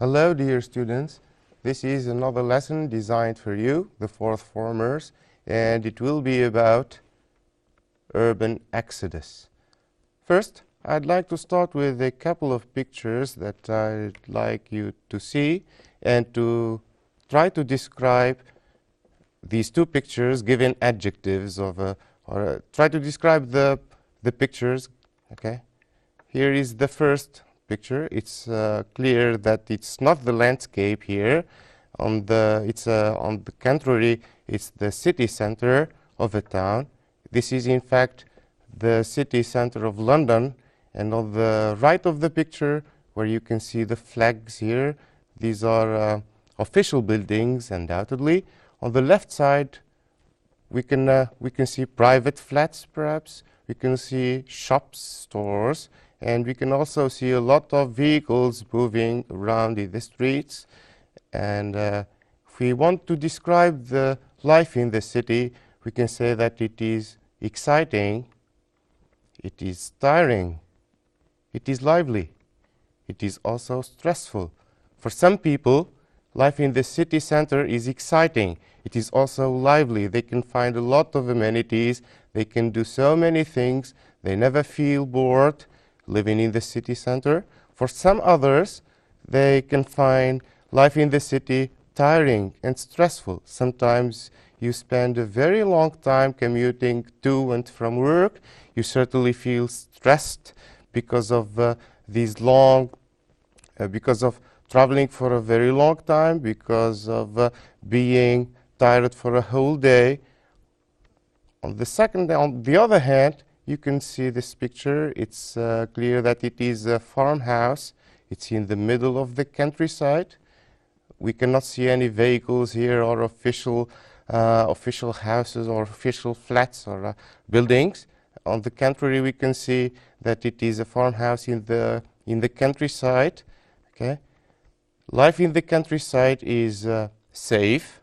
Hello, dear students. This is another lesson designed for you, the fourth formers, and it will be about urban exodus. First, I'd like to start with a couple of pictures that I'd like you to see and to try to describe these two pictures given adjectives of try to describe the pictures. Okay, here is the first picture. It's clear that it's not the landscape here. On the contrary, it's the city center of a town. This is in fact the city center of London, and on the right of the picture, where you can see the flags here, these are official buildings, undoubtedly. On the left side, we can see private flats, perhaps. We can see shops, stores, and we can also see a lot of vehicles moving around in the streets. And if we want to describe the life in the city, we can say that it is exciting, it is tiring, it is lively, it is also stressful. For some people, life in the city center is exciting. It is also lively. They can find a lot of amenities. They can do so many things. They never feel bored living in the city center. For some others, they can find life in the city tiring and stressful. Sometimes you spend a very long time commuting to and from work. You certainly feel stressed because of because of traveling for a very long time, because of being tired for a whole day. On the other hand, you can see this picture. It's clear that it is a farmhouse. It's in the middle of the countryside. We cannot see any vehicles here or official houses or official flats or buildings. On the contrary, we can see that it is a farmhouse in the countryside. Okay, life in the countryside is safe.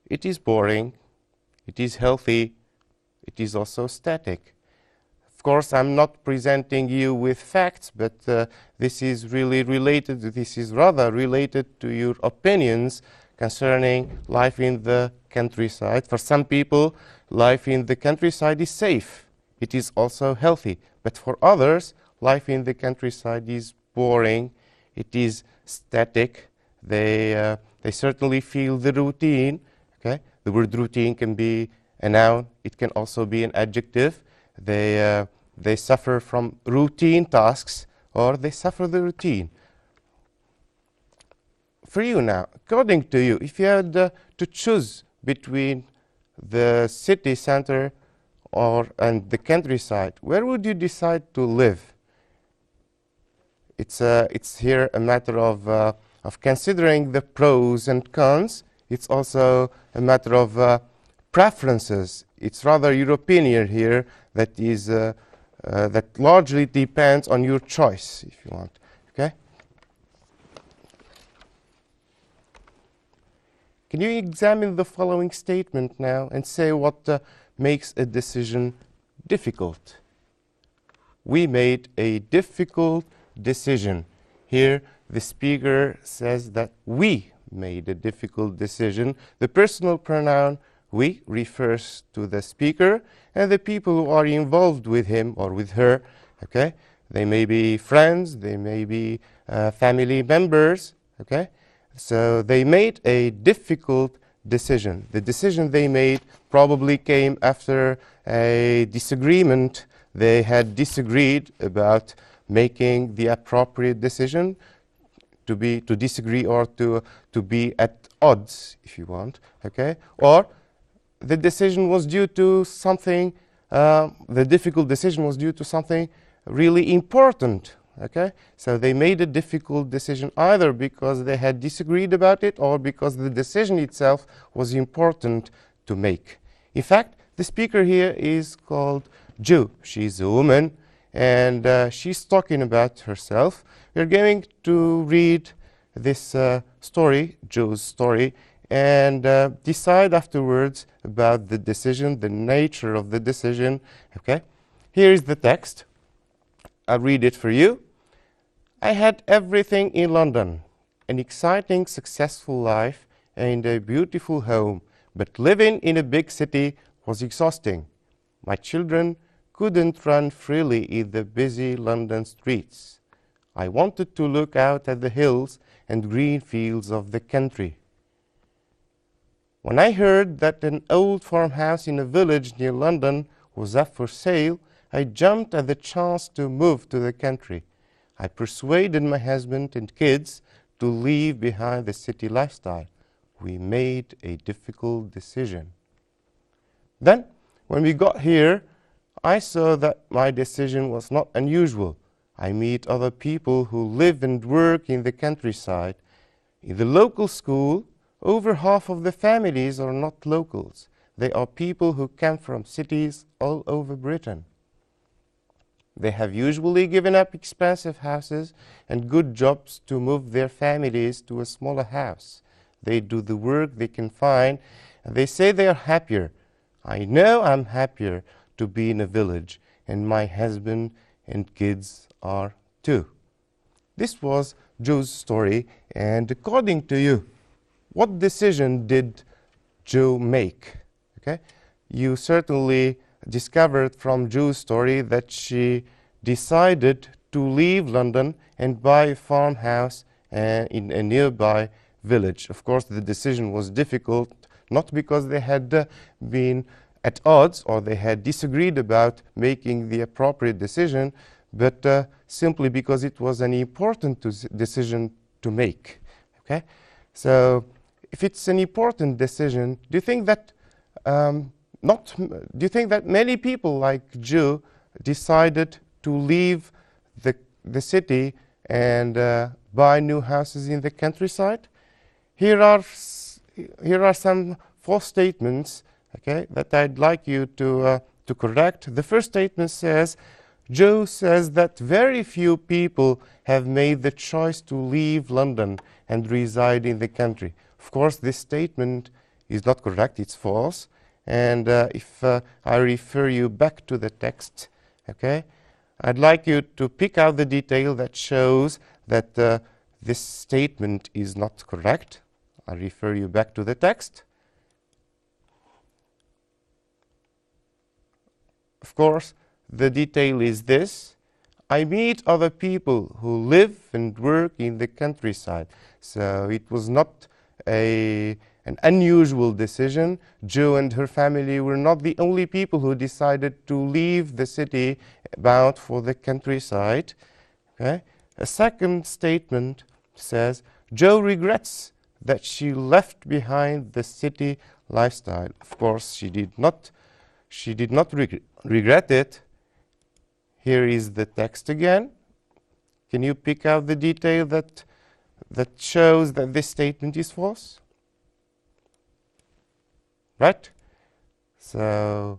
It is boring. It is healthy. It is also static. Of course, I'm not presenting you with facts, but this is rather related to your opinions concerning life in the countryside. For some people, life in the countryside is safe. It is also healthy. But for others, life in the countryside is boring. It is static. They certainly feel the routine. Okay? The word routine can be a noun. It can also be an adjective. They suffer from routine tasks, or they suffer the routine. For you now, according to you, if you had to choose between the city center and the countryside, where would you decide to live? It's here a matter of considering the pros and cons. It's also a matter of preferences. It's rather your opinion here that is that largely depends on your choice, if you want. Okay? Can you examine the following statement now and say what makes a decision difficult? We made a difficult decision. Here, the speaker says that we made a difficult decision. The personal pronoun we refers to the speaker and the people who are involved with him or with her. Okay, they may be friends, they may be family members. Okay, so they made a difficult decision. The decision they made probably came after a disagreement. They had disagreed about making the appropriate decision. To disagree or to be at odds, if you want. Okay, or the decision was due to something. The difficult decision was due to something really important. Okay, so they made a difficult decision either because they had disagreed about it or because the decision itself was important to make. In fact, the speaker here is called Jo. She's a woman, and she's talking about herself. We're going to read this story, Jo's story, and decide afterwards about the decision, the nature of the decision. Okay, here is the text. I'll read it for you. I had everything in London. an exciting, successful life and a beautiful home, but living in a big city was exhausting. My children couldn't run freely in the busy London streets. I wanted to look out at the hills and green fields of the country. When I heard that an old farmhouse in a village near London was up for sale, I jumped at the chance to move to the country. I persuaded my husband and kids to leave behind the city lifestyle. We made a difficult decision. Then, when we got here, I saw that my decision was not unusual. I meet other people who live and work in the countryside. In the local school, over half of the families are not locals. They are people who come from cities all over Britain. They have usually given up expensive houses and good jobs to move their families to a smaller house. They do the work they can find, and they say they are happier. I know I'm happier to be in a village, and my husband and kids are too. This was Joe's story, and according to you, what decision did Joe make? Okay? You certainly discovered from Joe's story that she decided to leave London and buy a farmhouse in a nearby village. Of course, the decision was difficult, not because they had been at odds or they had disagreed about making the appropriate decision, but simply because it was an important decision to make. Okay? So, if it's an important decision, do you think that many people like Joe decided to leave the city and buy new houses in the countryside? Here are some false statements, okay, that I'd like you to correct. The first statement says, Joe says that very few people have made the choice to leave London and reside in the country. Of course, this statement is not correct, it's false. And if I refer you back to the text, okay, I'd like you to pick out the detail that shows that this statement is not correct. I refer you back to the text. Of course, the detail is this. I meet other people who live and work in the countryside. So it was not an unusual decision. Jo and her family were not the only people who decided to leave the city bound for the countryside. Okay? A second statement says, Jo regrets that she left behind the city lifestyle. Of course, she did not regret it. Here is the text again. Can you pick out the detail that shows that this statement is false? Right? So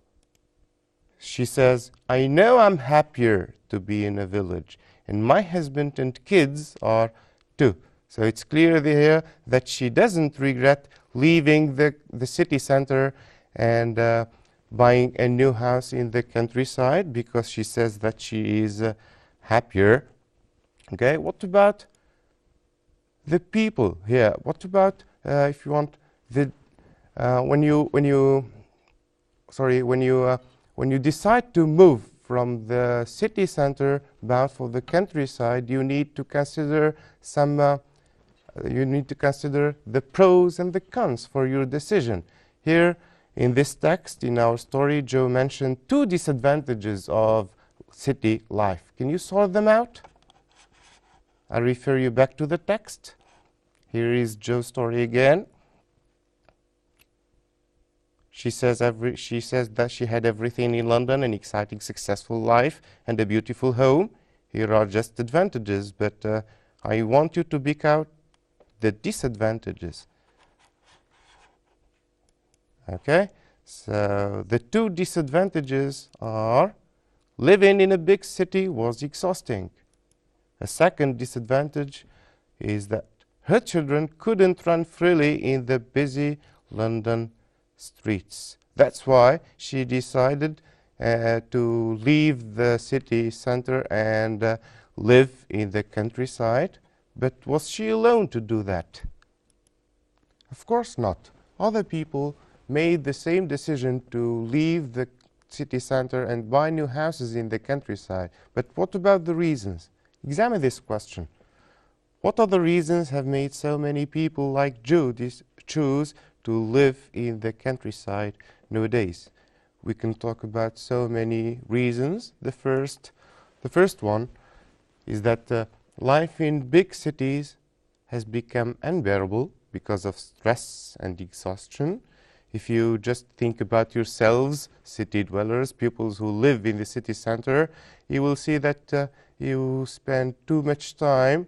she says, I know I'm happier to be in a village, and my husband and kids are too. So it's clear here that she doesn't regret leaving the city center and buying a new house in the countryside, because she says that she is happier. Okay, what about the people here? What about, if you want, the when you decide to move from the city center bound for the countryside, you need to consider some. You need to consider the pros and the cons for your decision. Here, in this text, in our story, Jo mentioned two disadvantages of city life. Can you sort them out? I refer you back to the text. Here is Jo's story again. She says that she had everything in London, an exciting, successful life, and a beautiful home. Here are just advantages, but I want you to pick out the disadvantages. Okay, so the two disadvantages are living in a big city was exhausting. A second disadvantage is that her children couldn't run freely in the busy London streets. That's why she decided to leave the city center and live in the countryside. But was she alone to do that? Of course not. Other people made the same decision to leave the city center and buy new houses in the countryside. But what about the reasons? Examine this question. What other reasons have made so many people like Joe choose to live in the countryside nowadays? We can talk about so many reasons. The first one is that life in big cities has become unbearable because of stress and exhaustion. If you just think about yourselves, city dwellers, people who live in the city center, you will see that you spend too much time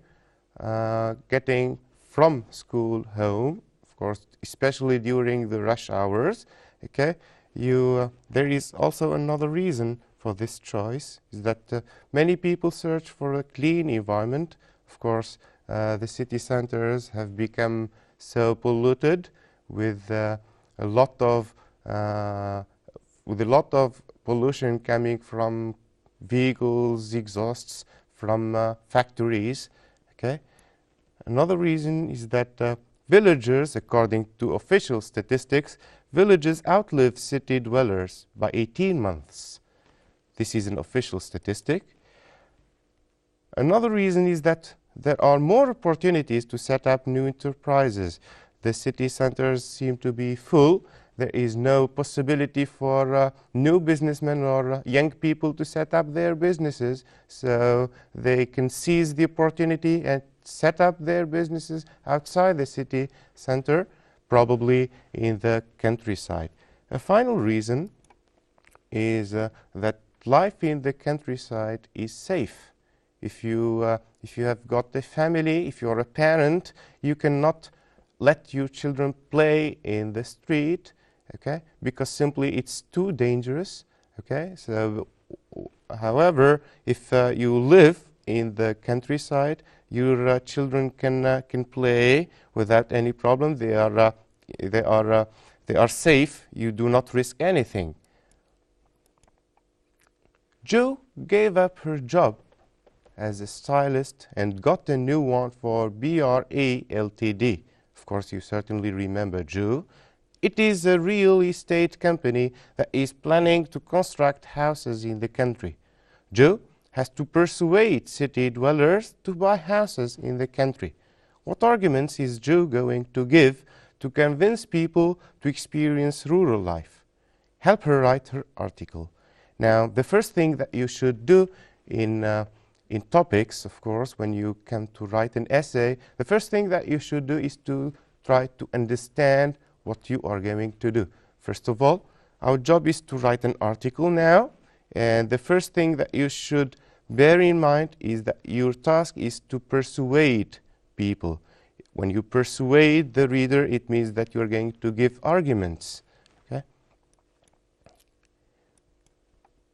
getting from school home, of course, especially during the rush hours. Okay, there is also another reason for this choice, is that many people search for a clean environment. Of course, the city centers have become so polluted with a lot of pollution coming from vehicles, exhausts from factories. Okay. Another reason is that villagers, according to official statistics, villages outlive city dwellers by 18 months. This is an official statistic. Another reason is that there are more opportunities to set up new enterprises. The city centers seem to be full. There is no possibility for new businessmen or young people to set up their businesses, so they can seize the opportunity and set up their businesses outside the city center, probably in the countryside. A final reason is that life in the countryside is safe. If you have got a family, if you're a parent, you cannot let your children play in the street, okay, because simply it's too dangerous. Okay, so however, if you live in the countryside, your children can play without any problem. They are safe. You do not risk anything. Jo gave up her job as a stylist and got a new one for BRA Ltd. Of course, you certainly remember Jo. It is a real estate company that is planning to construct houses in the country. Jo has to persuade city dwellers to buy houses in the country. What arguments is Jo going to give to convince people to experience rural life? Help her write her article. Now, the first thing that you should do in topics, of course, when you come to write an essay, the first thing that you should do is to try to understand what you are going to do. First of all, our job is to write an article now, and the first thing that you should bear in mind is that your task is to persuade people. When you persuade the reader, it means that you're going to give arguments. Okay?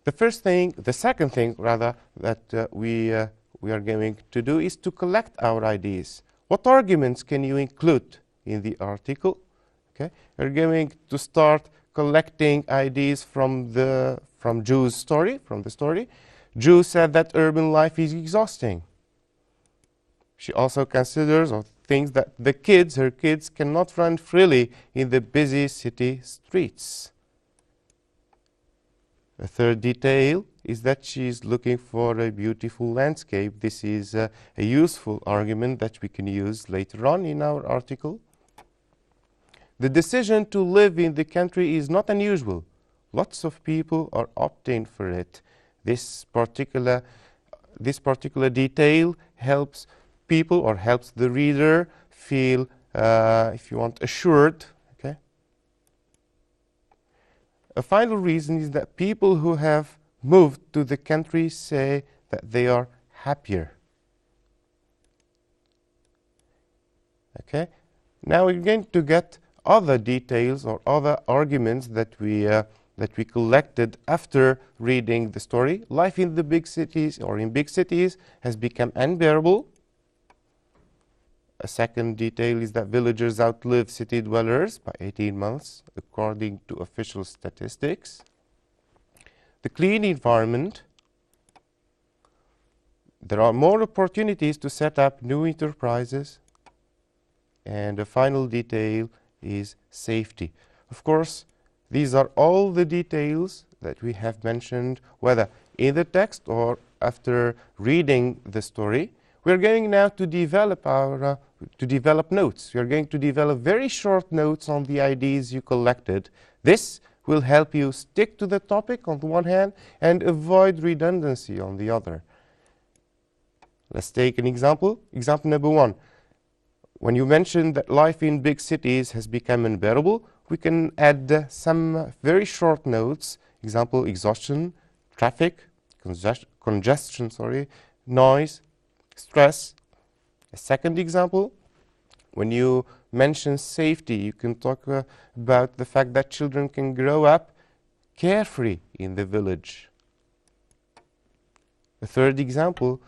The second thing rather that we are going to do is to collect our ideas. What arguments can you include in the article? Okay, we're going to start collecting ideas from Jo's story, from the story. Jo said that urban life is exhausting. She also considers or thinks that her kids cannot run freely in the busy city streets. A third detail is that she is looking for a beautiful landscape. This is a useful argument that we can use later on in our article. The decision to live in the country is not unusual. Lots of people are opting for it. This particular detail helps people or helps the reader feel, if you want, assured. Okay? A final reason is that people who have moved to the country say that they are happier. Okay? Now we're going to get other details or other arguments that we collected after reading the story. Life in the big cities or in big cities has become unbearable. A second detail is that villagers outlive city dwellers by 18 months, according to official statistics. The clean environment there are more opportunities to set up new enterprises. And the final detail is safety. Of course, these are all the details that we have mentioned, whether in the text or after reading the story. We are going now to develop notes. We are going to develop very short notes on the ideas you collected. This will help you stick to the topic on the one hand and avoid redundancy on the other. Let's take an example. Example number 1. When you mentioned that life in big cities has become unbearable, we can add some very short notes. Example, exhaustion, traffic, congestion, noise, stress. A second example, when you mention safety, you can talk about the fact that children can grow up carefree in the village. A third example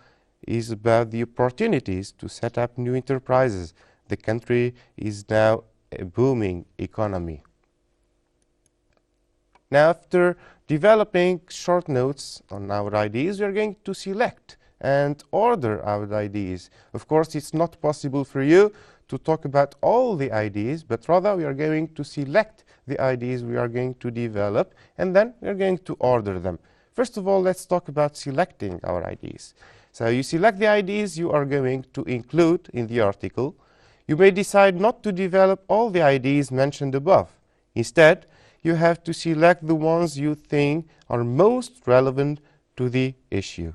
is about the opportunities to set up new enterprises. The country is now a booming economy. Now, after developing short notes on our ideas, we are going to select and order our ideas. Of course, it's not possible for you to talk about all the ideas, but rather we are going to select the ideas we are going to develop, and then we are going to order them. First of all, let's talk about selecting our ideas. So you select the ideas you are going to include in the article. You may decide not to develop all the ideas mentioned above. Instead, you have to select the ones you think are most relevant to the issue.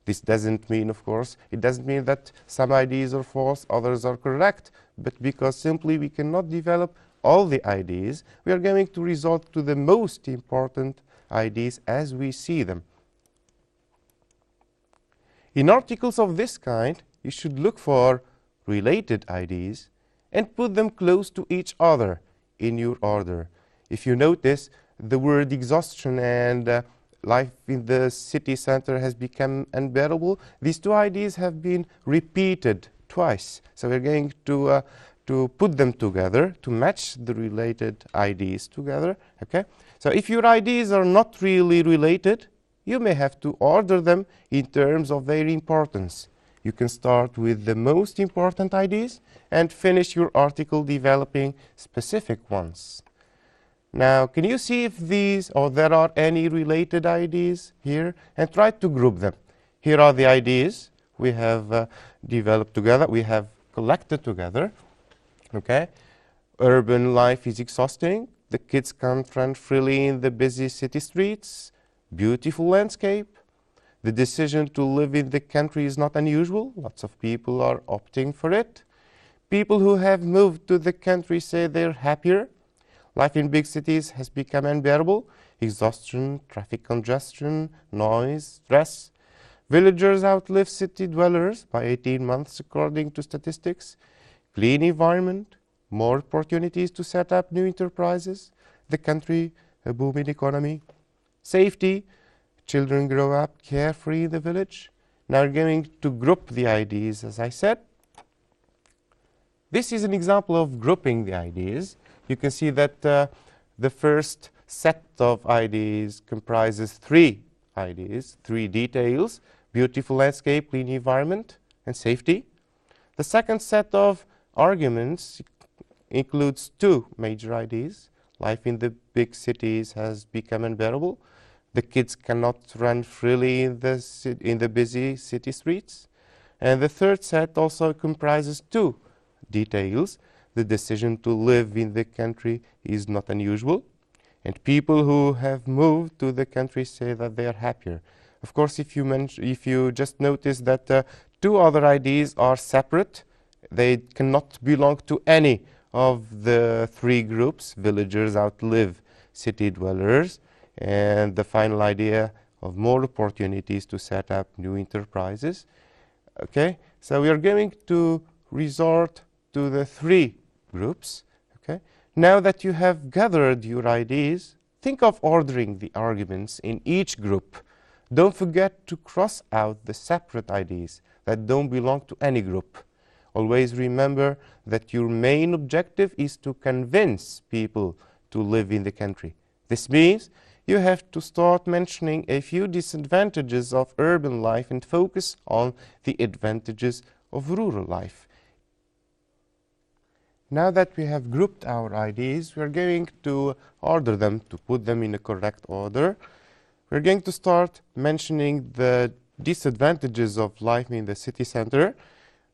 This doesn't mean, of course, it doesn't mean that some ideas are false, others are correct, but because simply we cannot develop all the ideas, we are going to resort to the most important ideas as we see them. In articles of this kind, you should look for related ideas and put them close to each other in your order. If you notice, the word exhaustion and life in the city center has become unbearable. These two ideas have been repeated twice. So we're going to put them together to match the related ideas together. Okay? So if your ideas are not really related, you may have to order them in terms of their importance. You can start with the most important ideas and finish your article developing specific ones. Now, can you see if these or there are any related ideas here, and try to group them. Here are the ideas we have developed together, we have collected together. Okay? Urban life is exhausting. The kids can't run freely in the busy city streets. Beautiful landscape. The decision to live in the country is not unusual. Lots of people are opting for it. People who have moved to the country say they're happier. Life in big cities has become unbearable. Exhaustion, traffic congestion, noise, stress. Villagers outlive city dwellers by 18 months according to statistics. Clean environment, more opportunities to set up new enterprises. The country, a booming economy. Safety, children grow up carefree in the village. Now we're going to group the ideas, as I said. This is an example of grouping the ideas. You can see that the first set of ideas comprises 3 ideas, 3 details: beautiful landscape, clean environment, and safety. The second set of arguments includes 2 major ideas. Life in the big cities has become unbearable. The kids cannot run freely in the busy city streets. And the third set also comprises 2 details. The decision to live in the country is not unusual, and people who have moved to the country say that they are happier. Of course, if you just notice that 2 other ideas are separate, they cannot belong to any of the 3 groups. Villagers outlive city dwellers, and the final idea of more opportunities to set up new enterprises. Okay, so we are going to resort to the 3 groups. Okay, now that you have gathered your ideas, think of ordering the arguments in each group. Don't forget to cross out the separate ideas that don't belong to any group. Always remember that your main objective is to convince people to live in the country. This means you have to start mentioning a few disadvantages of urban life and focus on the advantages of rural life. Now that we have grouped our ideas, we're going to order them, to put them in a correct order. We're going to start mentioning the disadvantages of life in the city center.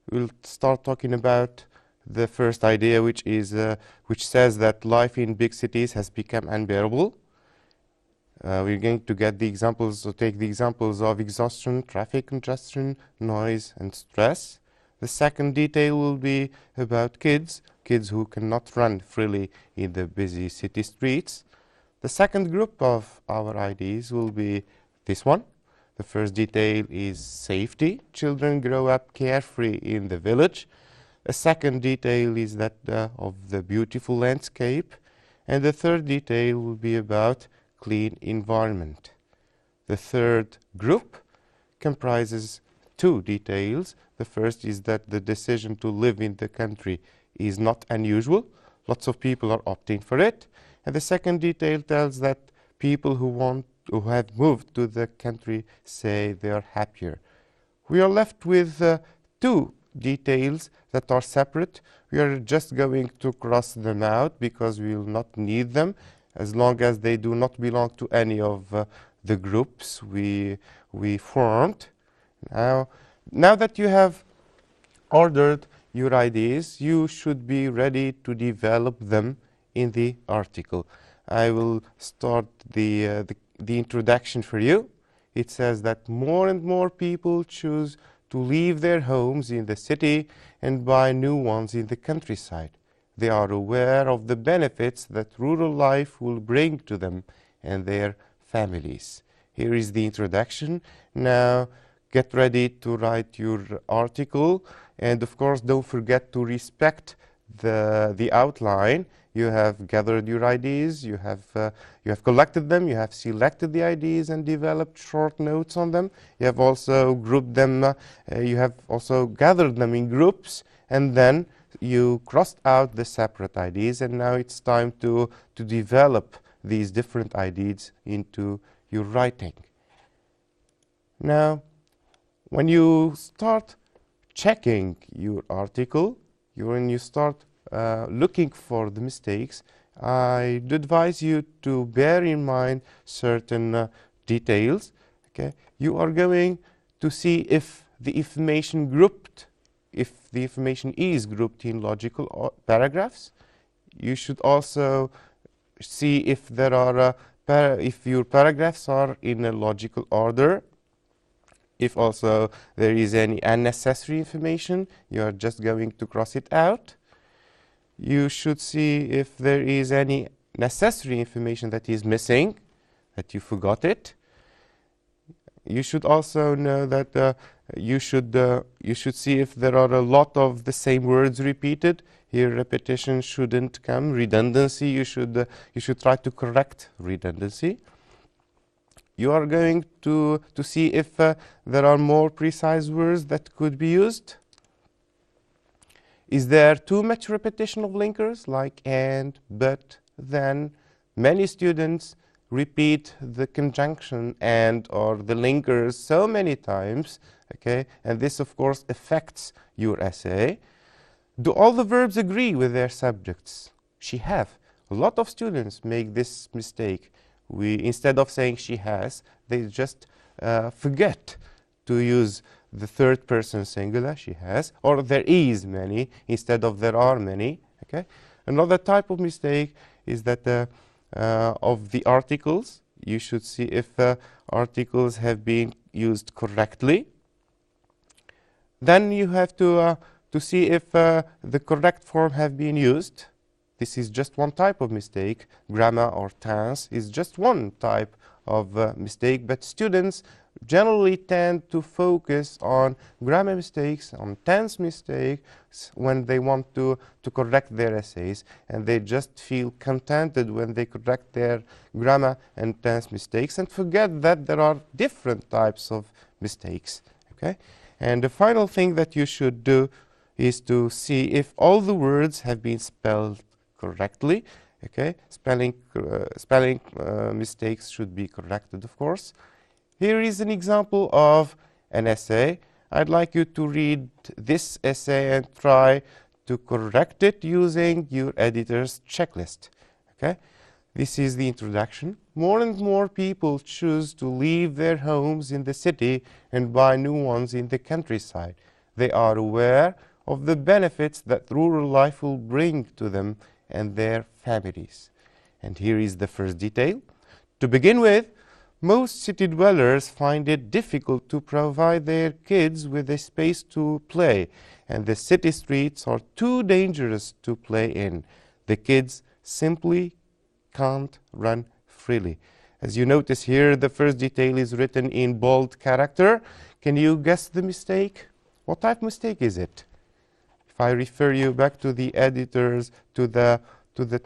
We'll start talking about the first idea, which says that life in big cities has become unbearable. We're going to get the examples, or take the examples of exhaustion, traffic congestion, noise, and stress. The second detail will be about kids who cannot run freely in the busy city streets. The second group of our ideas will be this one. The first detail is safety. Children grow up carefree in the village. A second detail is that of the beautiful landscape. And the third detail will be about clean environment. The third group comprises two details. The first is that the decision to live in the country is not unusual. Lots of people are opting for it. And the second detail tells that people who have moved to the country say they are happier. We are left with two details that are separate. We are just going to cross them out because we will not need them as long as they do not belong to any of the groups we formed. Now that you have ordered your ideas, you should be ready to develop them in the article. I will start the introduction for you. It says that more and more people choose to leave their homes in the city and buy new ones in the countryside. They are aware of the benefits that rural life will bring to them and their families. Here is the introduction. Now get ready to write your article, and of course don't forget to respect the outline. You have gathered your ideas, you have collected them, you have selected the ideas and developed short notes on them. You have also grouped them, you have also gathered them in groups, and then you crossed out the separate ideas, and now it's time to develop these different ideas into your writing. Now, when you start checking your article, when you start looking for the mistakes, I'd advise you to bear in mind certain details. Okay, you are going to see if the information is grouped in logical paragraphs. You should also see if there are if your paragraphs are in a logical order. If also there is any unnecessary information, you are just going to cross it out. You should see if there is any necessary information that is missing, that you forgot it. You should also know that you should see if there are a lot of the same words repeated. Here repetition shouldn't come. Redundancy, you should try to correct redundancy. You are going to see if there are more precise words that could be used. Is there too much repetition of linkers like and, but, then? Many students repeat the conjunction and or the linkers so many times, okay, and this of course affects your essay. Do all the verbs agree with their subjects? She have. A lot of students make this mistake. Instead of saying she has, they just forget to use the third person singular, she has, or there is many instead of there are many. Okay. Another type of mistake is that of the articles. You should see if articles have been used correctly. Then you have to see if the correct form have been used. This is just one type of mistake. Grammar or tense is just one type of mistake, but students generally tend to focus on grammar mistakes, on tense mistakes when they want to correct their essays, and they just feel contented when they correct their grammar and tense mistakes and forget that there are different types of mistakes. Okay? And the final thing that you should do is to see if all the words have been spelled correctly. Okay, spelling mistakes should be corrected, of course. Here is an example of an essay. I'd like you to read this essay and try to correct it using your editor's checklist. Okay, this is the introduction. More and more people choose to leave their homes in the city and buy new ones in the countryside. They are aware of the benefits that rural life will bring to them and their families. And here is the first detail. To begin with, most city dwellers find it difficult to provide their kids with a space to play, and the city streets are too dangerous to play in. The kids simply can't run freely. As you notice here, the first detail is written in bold character. Can you guess the mistake? What type of mistake is it? If I refer you back to the editors, to the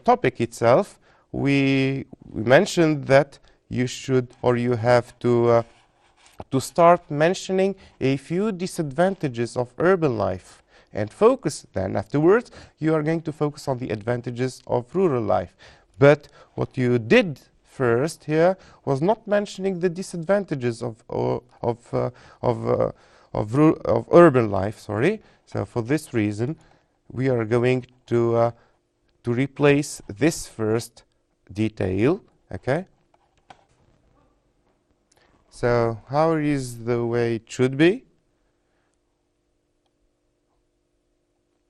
topic itself, we mentioned that you should, or you have to start mentioning a few disadvantages of urban life and focus. Then afterwards you are going to focus on the advantages of rural life. But what you did first here was not mentioning the disadvantages of urban life. Sorry. So for this reason, we are going to replace this first detail. Okay. So how is the way it should be?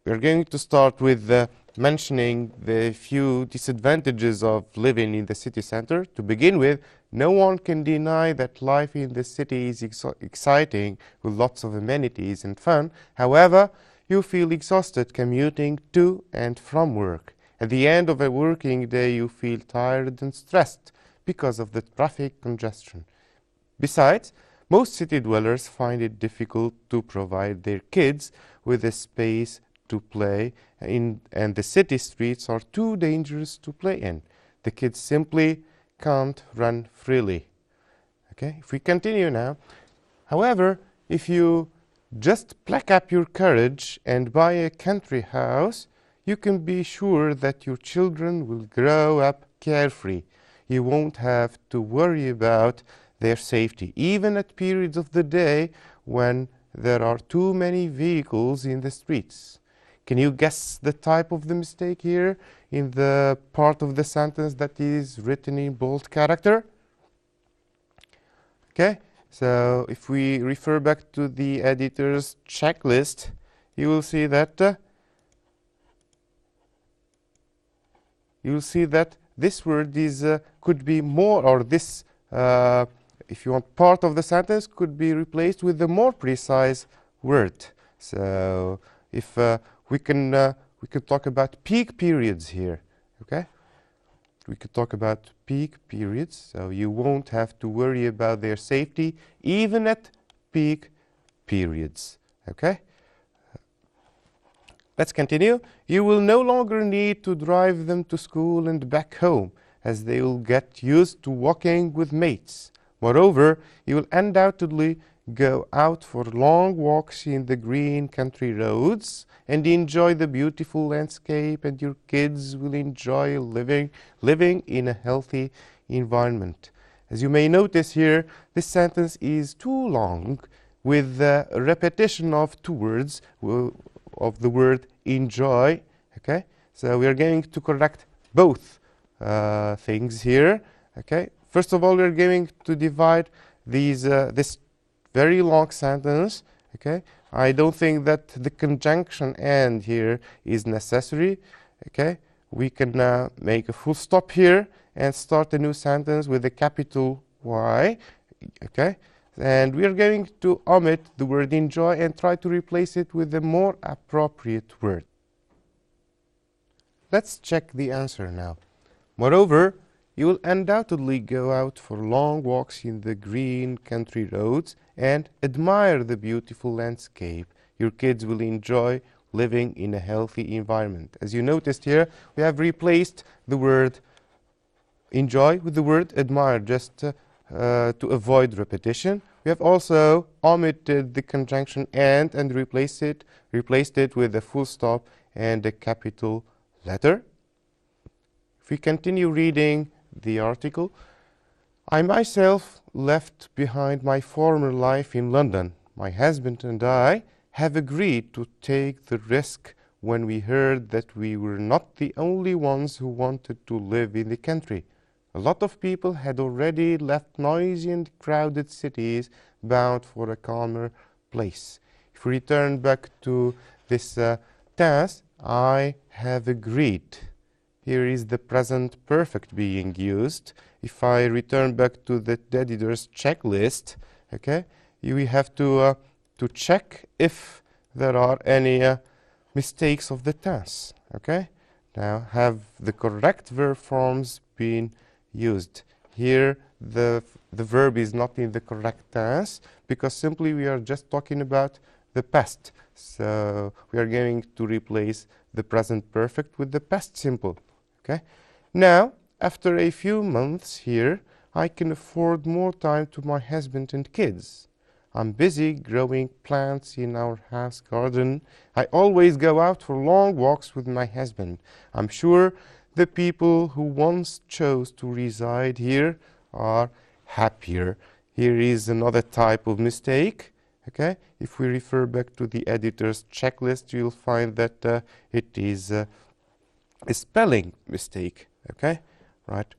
We're going to start with mentioning the few disadvantages of living in the city center. To begin with, no one can deny that life in the city is exciting with lots of amenities and fun. However, you feel exhausted commuting to and from work. At the end of a working day, you feel tired and stressed because of the traffic congestion. Besides, most city dwellers find it difficult to provide their kids with a space to play in, and the city streets are too dangerous to play in. The kids simply can't run freely. Okay, if we continue now. However, if you just pluck up your courage and buy a country house, you can be sure that your children will grow up carefree. You won't have to worry about their safety, even at periods of the day when there are too many vehicles in the streets. Can you guess the type of the mistake here in the part of the sentence that is written in bold character? Okay, so if we refer back to the editor's checklist, you will see that this word is could be more, or this if you want, part of the sentence could be replaced with a more precise word. So if we can talk about peak periods here. Okay, we could talk about peak periods, so you won't have to worry about their safety even at peak periods. Okay, let's continue. You will no longer need to drive them to school and back home, as they will get used to walking with mates. Moreover, you will undoubtedly go out for long walks in the green country roads and enjoy the beautiful landscape, and your kids will enjoy living in a healthy environment. As you may notice here, this sentence is too long, with the repetition of two words of the word enjoy. Okay, so we are going to correct both things here. Okay, first of all, we are going to divide these this very long sentence. Okay, I don't think that the conjunction and here is necessary. Okay, we can make a full stop here and start a new sentence with a capital Y. Okay, and we are going to omit the word enjoy and try to replace it with a more appropriate word. Let's check the answer now. Moreover, you will undoubtedly go out for long walks in the green country roads and admire the beautiful landscape. Your kids will enjoy living in a healthy environment. As you noticed here, we have replaced the word enjoy with the word admire, just to avoid repetition. We have also omitted the conjunction and replaced it with a full stop and a capital letter. If we continue reading the article, I myself left behind my former life in London. My husband and I have agreed to take the risk when we heard that we were not the only ones who wanted to live in the country. A lot of people had already left noisy and crowded cities bound for a calmer place. If we return back to this tense, I have agreed. Here is the present perfect being used. If I return back to the editor's checklist, okay, we have to check if there are any mistakes of the tense. Okay, now have the correct verb forms been used? Here the verb is not in the correct tense because simply we are just talking about the past. So we are going to replace the present perfect with the past simple. Okay. Now, after a few months here, I can afford more time to my husband and kids. I'm busy growing plants in our house garden. I always go out for long walks with my husband. I'm sure the people who once chose to reside here are happier. Here is another type of mistake. Okay, if we refer back to the editor's checklist, you'll find that it is a spelling mistake. Okay, right.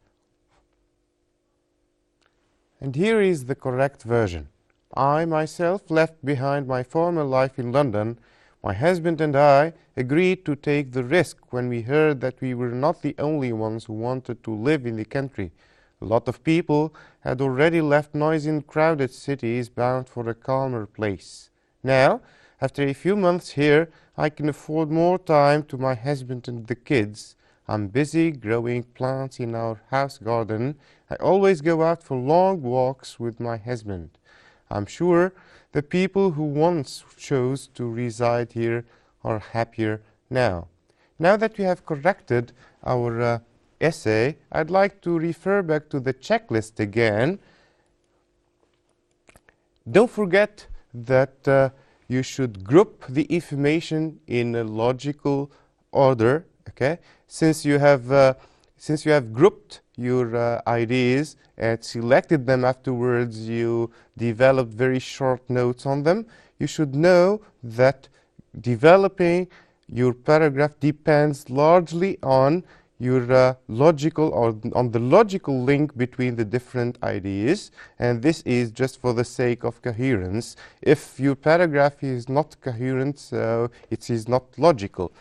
And here is the correct version. I myself left behind my former life in London. My husband and I agreed to take the risk when we heard that we were not the only ones who wanted to live in the country. A lot of people had already left noisy and crowded cities bound for a calmer place. Now, after a few months here, I can afford more time to my husband and the kids. I'm busy growing plants in our house garden. I always go out for long walks with my husband. I'm sure the people who once chose to reside here are happier now. Now that we have corrected our essay, I'd like to refer back to the checklist again. Don't forget that you should group the information in a logical order. Okay, since you have grouped your ideas and selected them afterwards, you developed very short notes on them. You should know that developing your paragraph depends largely on your logical or on the logical link between the different ideas, and this is just for the sake of coherence. If your paragraph is not coherent, so it is not logical.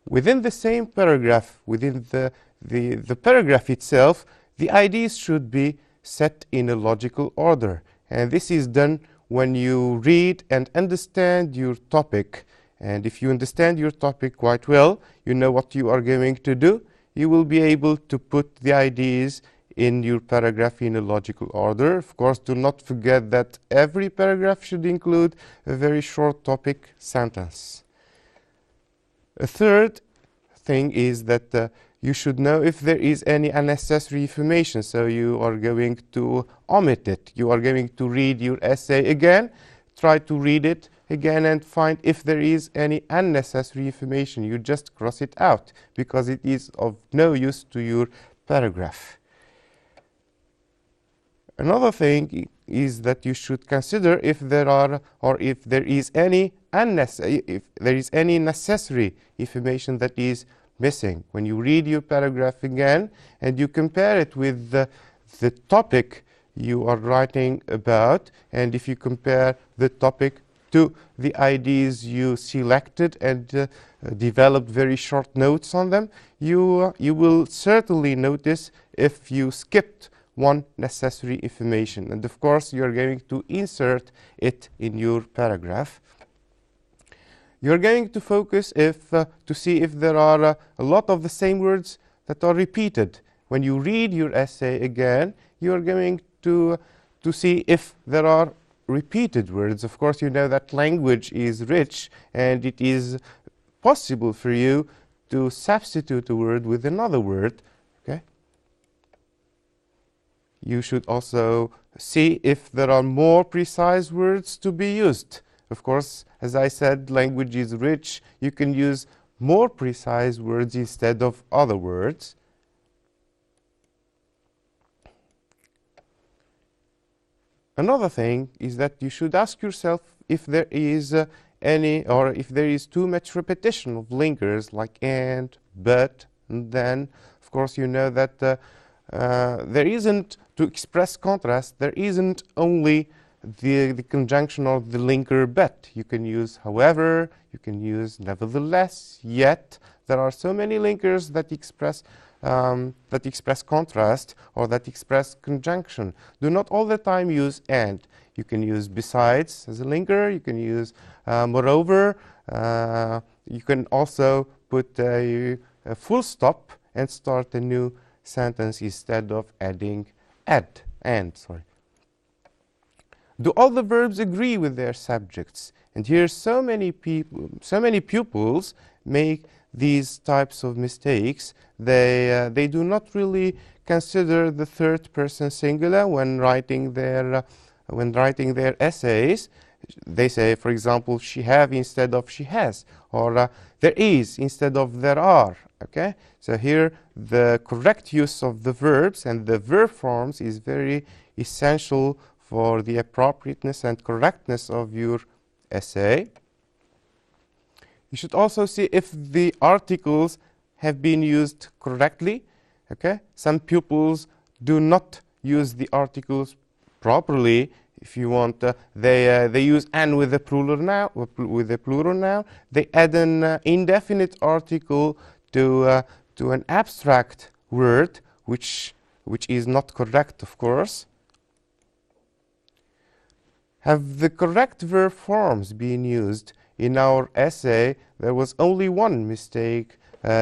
Within the same paragraph, within the paragraph itself, the ideas should be set in a logical order, and this is done when you read and understand your topic. And if you understand your topic quite well, you know what you are going to do. You will be able to put the ideas in your paragraph in a logical order. Of course, do not forget that every paragraph should include a very short topic sentence. A third thing is that you should know if there is any unnecessary information, so you are going to omit it. You are going to read your essay again, try to read it again and find if there is any unnecessary information. You just cross it out because it is of no use to your paragraph. Another thing is that you should consider if there are or if there is any necessary information that is missing. When you read your paragraph again and you compare it with the topic you are writing about, and if you compare the topic to the ideas you selected and developed very short notes on them, you will certainly notice if you skipped one necessary information, and of course you are going to insert it in your paragraph. You are going to focus to see if there are a lot of the same words that are repeated. When you read your essay again, you are going to see if there are repeated words. Of course, you know that language is rich and it is possible for you to substitute a word with another word. Okay? You should also see if there are more precise words to be used. Of course, as I said, language is rich. You can use more precise words instead of other words. Another thing is that you should ask yourself if there is if there is too much repetition of linkers like and, but, and then. Of course, you know that there isn't, to express contrast, there isn't only the conjunction or the linker but. You can use however, you can use nevertheless, yet. There are so many linkers that express contrast or that express conjunction. Do not all the time use and. You can use besides as a linker. You can use moreover. You can also put a full stop and start a new sentence instead of adding and. Do all the verbs agree with their subjects? And here so many pupils make these types of mistakes. They do not really consider the third person singular when writing their essays. They say, for example, she have instead of she has, or there is instead of there are. Okay, so here the correct use of the verbs and the verb forms is very essential for the appropriateness and correctness of your essay. You should also see if the articles have been used correctly. Okay, some pupils do not use the articles properly. If you want, they use "and" with the plural noun. They add an indefinite article to an abstract word, which is not correct, of course. Have the correct verb forms been used? In our essay, there was only one mistake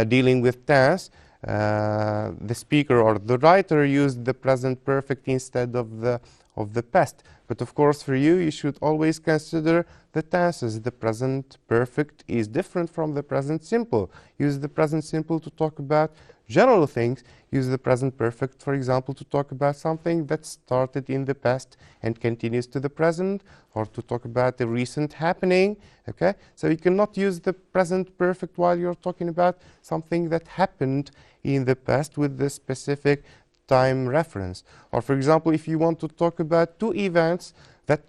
dealing with tense. The speaker or the writer used the present perfect instead of the past. But of course, for you, you should always consider the tenses. The present perfect is different from the present simple. Use the present simple to talk about general things. Use the present perfect, for example, to talk about something that started in the past and continues to the present, or to talk about a recent happening. Okay, so you cannot use the present perfect while you're talking about something that happened in the past with the specific time reference. Or for example, if you want to talk about two events that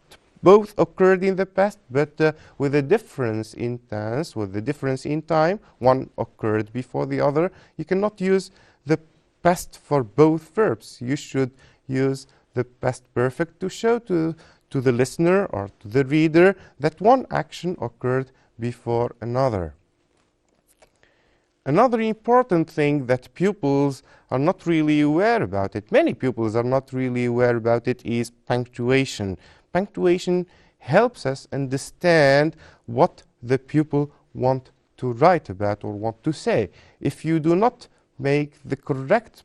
both occurred in the past, but with a difference in tense, with a difference in time, one occurred before the other, you cannot use the past for both verbs. You should use the past perfect to show to the listener or to the reader that one action occurred before another. Another important thing that pupils are not really aware about it, many pupils are not really aware about it, is punctuation. Punctuation helps us understand what the pupil want to write about or want to say. If you do not make the correct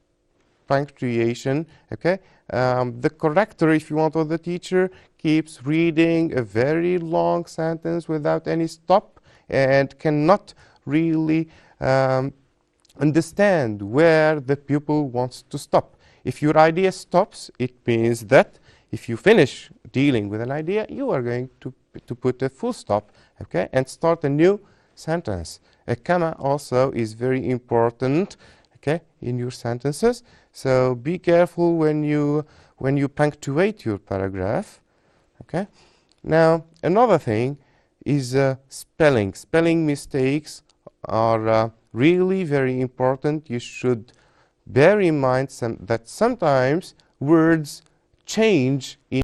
punctuation, okay, the corrector, if you want, or the teacher keeps reading a very long sentence without any stop and cannot really understand where the pupil wants to stop. If your idea stops, it means that if you finish dealing with an idea, you are going to put a full stop, okay, and start a new sentence. A comma also is very important, okay, in your sentences. So be careful when you punctuate your paragraph, okay. Now another thing is spelling. Spelling mistakes are really very important. You should bear in mind that sometimes words change in